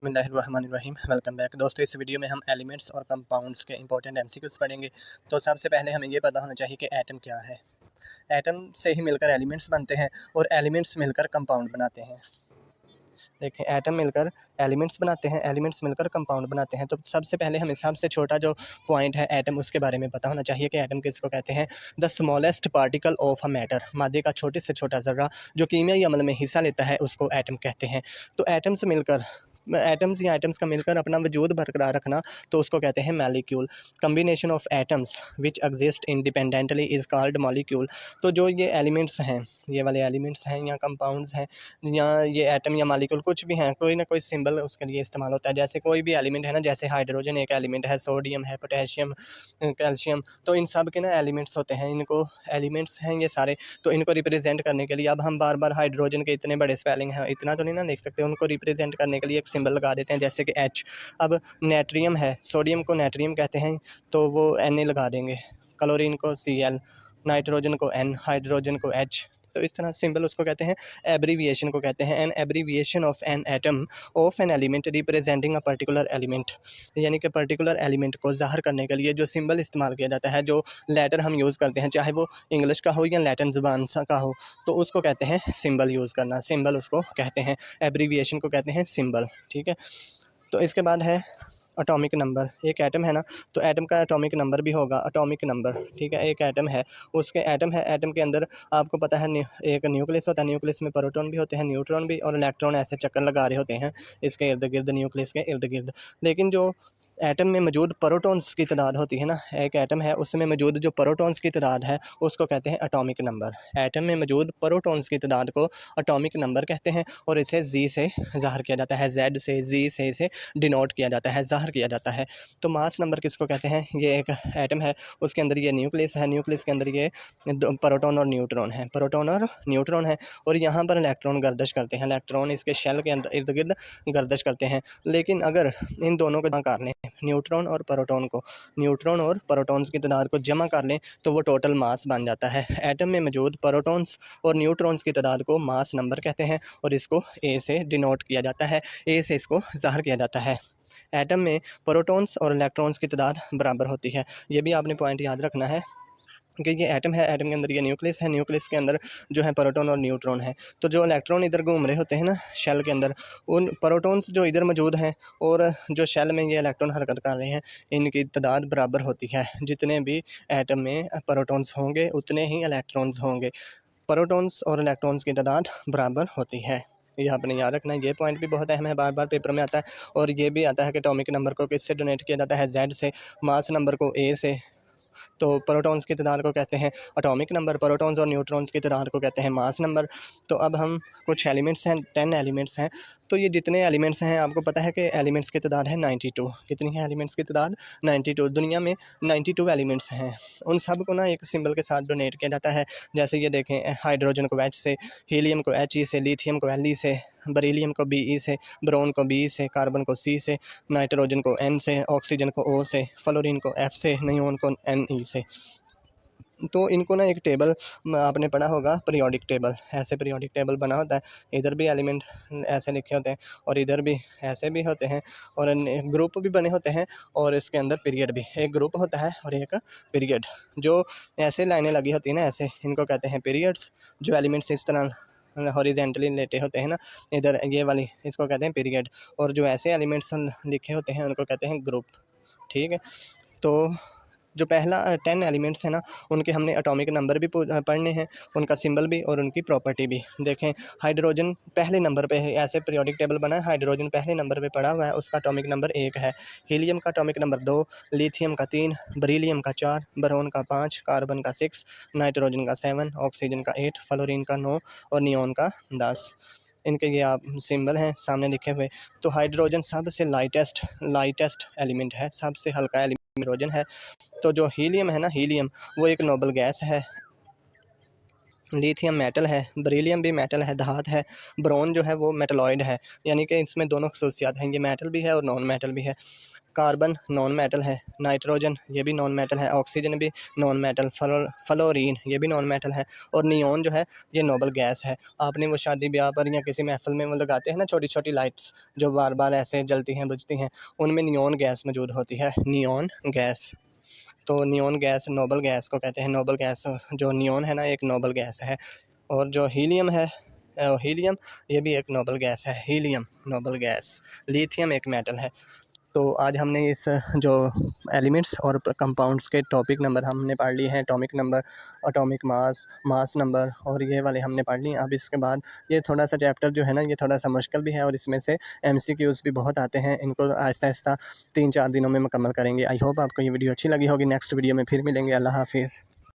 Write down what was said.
बिस्मिल्लाहिर्रहमानिर्रहीम। Welcome back दोस्तों। इस वीडियो में हम एलिमेंट्स और कंपाउंड्स के इंपॉर्टेंट एमसीक्यूज पढ़ेंगे। तो सबसे पहले हमें ये पता होना चाहिए कि एटम क्या है। एटम से ही मिलकर एलिमेंट्स बनते हैं और एलिमेंट्स मिलकर कंपाउंड बनाते हैं। देखें, एटम मिलकर एलिमेंट्स बनाते हैं, एलिमेंट्स मिलकर कंपाउंड बनाते हैं। तो सबसे पहले हमें सबसे छोटा जो पॉइंट है एटम, उसके बारे में पता होना चाहिए कि एटम किसको कहते हैं। The smallest particle of a matter, मादे का छोटे से छोटा ज़र्रा जो कीमियाई अमल में हिस्सा लेता है उसको एटम कहते हैं। तो एटम्स मिलकर एटम्स या एटम्स का मिलकर अपना वजूद बरकरार रखना, तो उसको कहते हैं molecule. Combination of atoms which exist independently is called molecule. तो जो ये एलिमेंट्स हैं, ये वाले एलिमेंट्स हैं या कंपाउंड्स हैं या ये एटम या मॉलिक्यूल कुछ भी हैं, कोई ना कोई सिंबल उसके लिए इस्तेमाल होता है। जैसे कोई भी एलिमेंट है ना, जैसे हाइड्रोजन एक एलिमेंट है, सोडियम है, पोटेशियम, कैल्शियम, तो इन सब के ना एलिमेंट्स होते हैं। इनको एलिमेंट्स हैं ये सारे, तो इनको रिप्रेजेंट करने के लिए अब हम बार बार हाइड्रोजन के इतने बड़े स्पेलिंग हैं, इतना तो नहीं ना लिख सकते, उनको रिप्रेजेंट करने के लिए एक सिंबल लगा देते हैं, जैसे कि एच। अब नेट्रियम है, सोडियम को नेट्रियम कहते हैं, तो वो Na लगा देंगे। क्लोरीन को Cl, नाइट्रोजन को N, हाइड्रोजन को H। तो इस तरह सिंबल उसको कहते हैं, एब्रीविएशन को कहते हैं। An abbreviation of an atom of an element representing a particular element, यानी कि पर्टिकुलर एलिमेंट को ज़ाहिर करने के लिए जो सिंबल इस्तेमाल किया जाता है, जो लेटर हम यूज़ करते हैं, चाहे वो इंग्लिश का हो या लैटिन ज़बान का हो, तो उसको कहते हैं सिंबल यूज़ करना। सिंबल उसको कहते हैं, एब्रीविएशन को कहते हैं सिंबल। ठीक है। तो इसके बाद है एटॉमिक नंबर। एक एटम है ना, तो एटम का एटॉमिक नंबर भी होगा एटॉमिक नंबर। ठीक है, एक एटम है, उसके एटम है, एटम के अंदर आपको पता है एक न्यूक्लियस होता है, न्यूक्लियस में प्रोटॉन भी होते हैं, न्यूट्रॉन भी, और इलेक्ट्रॉन ऐसे चक्कर लगा रहे होते हैं इसके इर्द गिर्द, न्यूक्लियस के इर्द गिर्द। लेकिन जो एटम में मौजूद प्रोटॉन्स की तादाद होती है ना, एक एटम है उसमें मौजूद जो प्रोटॉन्स की तादाद है उसको कहते हैं एटॉमिक नंबर। एटम में मौजूद प्रोटॉन्स की तादाद को एटॉमिक नंबर कहते हैं और इसे जी से ज़ाहिर किया जाता है, जेड से, जी से इसे डिनोट किया जाता है, ज़ाहिर किया जाता है। तो मास नंबर किसको कहते हैं, ये एक एटम है, उसके अंदर ये न्यूक्लियस है, न्यूक्लियस के अंदर ये प्रोटॉन और न्यूट्रॉन है, प्रोटॉन और न्यूट्रॉन है, और यहाँ पर इलेक्ट्रॉन गर्दिश करते हैं, इलेक्ट्रॉन इसके शेल के अंदर इर्द गिर्द गर्दिश करते हैं। लेकिन अगर इन दोनों को जमा कर लें, न्यूट्रॉन और प्रोटॉन को, न्यूट्रॉन और प्रोटॉन्स की तादाद को जमा कर लें, तो वो टोटल मास बन जाता है। एटम में मौजूद प्रोटॉन्स और न्यूट्रॉन्स की तादाद को मास नंबर कहते हैं और इसको ए से डिनोट किया जाता है, ए से इसको ज़ाहिर किया जाता है। एटम में प्रोटॉन्स और इलेक्ट्रॉन्स की तादाद बराबर होती है। ये भी आपने पॉइंट याद रखना है कि ये एटम है, एटम के अंदर ये न्यूक्लियस है, न्यूक्लियस के अंदर जो है प्रोटॉन और न्यूट्रॉन है। तो जो इलेक्ट्रॉन इधर घूम रहे होते हैं ना शेल के अंदर, उन प्रोटॉन्स जो इधर मौजूद हैं और जो शेल में ये इलेक्ट्रॉन हरकत कर रहे हैं, इनकी तादाद बराबर होती है। जितने भी एटम में प्रोटॉन्स होंगे उतने ही इलेक्ट्रॉन्स होंगे, प्रोटॉन्स और इलेक्ट्रॉन्स की तादाद बराबर होती है। ये आपने याद रखना है, ये पॉइंट भी बहुत अहम है, बार बार पेपर में आता है। और ये भी आता है कि एटॉमिक नंबर को किससे डोनेट किया जाता है, जेड से, मास नंबर को ए से। तो प्रोटॉन्स की तादाद को कहते हैं एटॉमिक नंबर, प्रोटॉन्स और न्यूट्रॉन्स की तादाद को कहते हैं मास नंबर। तो अब हम कुछ एलिमेंट्स हैं, 10 एलिमेंट्स हैं। तो ये जितने एलिमेंट्स हैं, आपको पता है कि एलिमेंट्स की तादाद है 92। कितनी है एलिमेंट्स की तादाद? 92। दुनिया में 92 एलिमेंट्स हैं। उन सब को ना एक सिंबल के साथ डोनेट किया जाता है। जैसे ये देखें, हाइड्रोजन को एच से, हीलियम को एच ई से, लिथियम को एल ई से, बेरिलियम को बी ई से, ब्रोन को बी से, कार्बन को सी से, नाइट्रोजन को एन से, ऑक्सीजन को ओ से, फ्लोरीन को एफ से, नियोन को एन ई से। तो इनको ना एक टेबल आपने पढ़ा होगा, पीरियोडिक टेबल, ऐसे पीरियोडिक टेबल बना होता है। इधर भी एलिमेंट ऐसे लिखे होते हैं और इधर भी ऐसे भी होते हैं, और ग्रुप भी बने होते हैं, और इसके अंदर पीरियड भी, एक ग्रुप होता है और एक पीरियड। जो ऐसे लाइनें लगी होती हैं ना, ऐसे, इनको कहते हैं पीरियड्स। जो एलिमेंट्स इस तरह हॉरिजेंटली लेटे होते हैं ना, इधर ये वाली, इसको कहते हैं पीरियड। और जो ऐसे एलिमेंट्स लिखे होते हैं उनको कहते हैं ग्रुप। ठीक है। तो जो पहला 10 एलिमेंट्स हैं ना, उनके हमने एटॉमिक नंबर भी पढ़ने हैं, उनका सिंबल भी और उनकी प्रॉपर्टी भी। देखें, हाइड्रोजन पहले नंबर पे है, ऐसे पीरियोडिक टेबल बना है, हाइड्रोजन पहले नंबर पे पड़ा हुआ है, उसका एटॉमिक नंबर 1 है। हीलियम का एटॉमिक नंबर 2, लिथियम का 3, बेरिलियम का 4, बोरोन का 5, कार्बन का 6, नाइट्रोजन का 7, ऑक्सीजन का 8, फ्लोरीन का 9 और नियोन का 10। इनके ये आप सिंबल हैं सामने लिखे हुए। तो हाइड्रोजन सबसे लाइटेस्ट एलिमेंट है, सबसे हल्का एलिमेंट हाइड्रोजन है। तो जो हीलियम है ना, हीलियम वो एक नोबल गैस है, लिथियम मेटल है, बेरिलियम भी मेटल है, धात है, ब्रोन जो है वो मेटलॉइड है, यानी कि इसमें दोनों खसूसियात हैं, ये मेटल भी है और नॉन मेटल भी है। कार्बन नॉन मेटल है, नाइट्रोजन ये भी नॉन मेटल है, ऑक्सीजन भी नॉन मेटल, फ्लोरीन ये भी नॉन मेटल है, और नियॉन जो है ये नोबल गैस है। आपने वो शादी ब्याह पर या किसी महफिल में वो लगाते हैं ना छोटी छोटी लाइट्स जो बार बार ऐसे जलती हैं बुझती हैं, उनमें नियॉन गैस मौजूद होती है, नियॉन गैस। तो नियॉन गैस नोबल गैस को कहते हैं, नोबल गैस जो नियॉन है ना एक नोबल गैस है। और जो हीलियम है, हीलियम ये भी एक नोबल गैस है, हीलियम नोबल गैस। लिथियम एक मेटल है। तो आज हमने इस जो एलिमेंट्स और कंपाउंड्स के टॉपिक नंबर हमने पढ़ लिए हैं, atomic number, atomic mass, mass number, और ये वाले हमने पढ़ लिए। अब इसके बाद ये थोड़ा सा चैप्टर जो है ना ये थोड़ा सा मुश्किल भी है, और इसमें से एमसीक्यूज़ भी बहुत आते हैं, इनको आहिस्ता आहिस्ता 3-4 दिनों में मुकम्मल करेंगे। आई होप आपको ये वीडियो अच्छी लगी होगी। नेक्स्ट वीडियो में फिर मिलेंगे। अल्लाह हाफिज़।